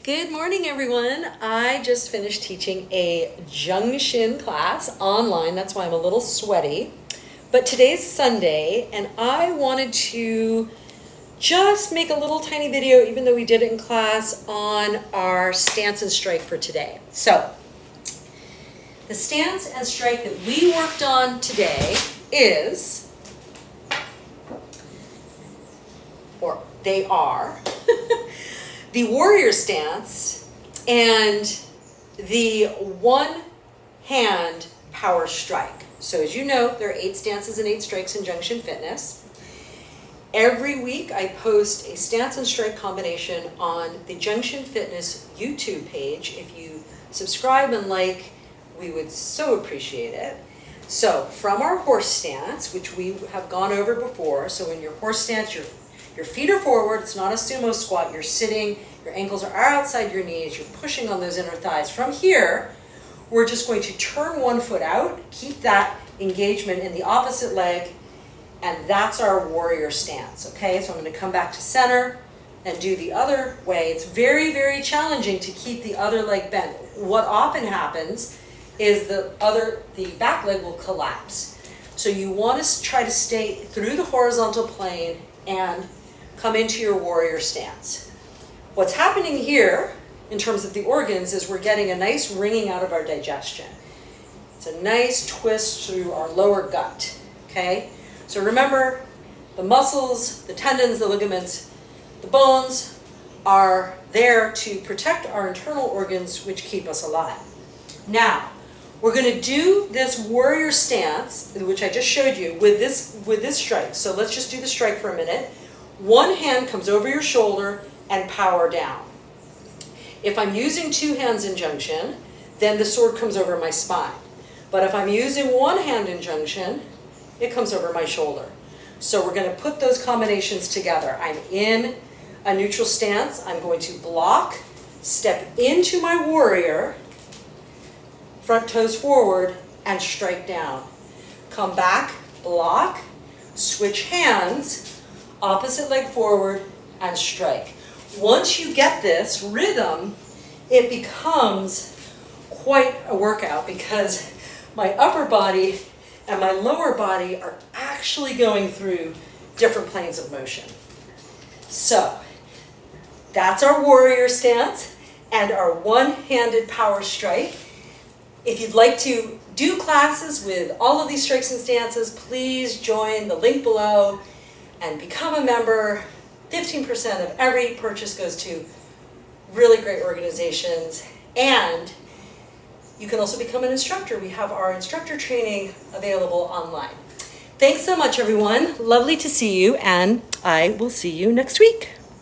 Good morning, everyone. I just finished teaching a Junction class online. That's why I'm a little sweaty. But today's Sunday, and I wanted to just make a little tiny video, even though we did it in class, on our stance and strike for today. So, the stance and strike that we worked on today is, or they are, the warrior stance and the one hand power strike. So as you know, there are 8 stances and 8 strikes in Junction Fitness. Every week I post a stance and strike combination on the Junction Fitness YouTube page. If you subscribe and like, we would so appreciate it. So from our horse stance, which we have gone over before, so in your horse stance, your feet are forward, it's not a sumo squat, you're sitting, your ankles are outside your knees, you're pushing on those inner thighs. From here, we're just going to turn one foot out, keep that engagement in the opposite leg, and that's our warrior stance, okay? So I'm gonna come back to center and do the other way. It's very, very challenging to keep the other leg bent. What often happens is the back leg will collapse. So you wanna try to stay through the horizontal plane and come into your warrior stance. What's happening here in terms of the organs is we're getting a nice wringing out of our digestion. It's a nice twist through our lower gut, okay? So remember, the muscles, the tendons, the ligaments, the bones are there to protect our internal organs, which keep us alive. Now, we're gonna do this warrior stance, which I just showed you, with this strike. So let's just do the strike for a minute. One hand comes over your shoulder and power down. If I'm using 2 hands in Junction, then the sword comes over my spine. But if I'm using one hand in Junction, it comes over my shoulder. So we're gonna put those combinations together. I'm in a neutral stance. I'm going to block, step into my warrior, front toes forward, and strike down. Come back, block, switch hands, opposite leg forward, and strike. Once you get this rhythm, it becomes quite a workout because my upper body and my lower body are actually going through different planes of motion. So that's our warrior stance and our one-handed power strike. If you'd like to do classes with all of these strikes and stances, please join the link below and become a member. 15% of every purchase goes to really great organizations. And you can also become an instructor. We have our instructor training available online. Thanks so much, everyone. Lovely to see you, and I will see you next week.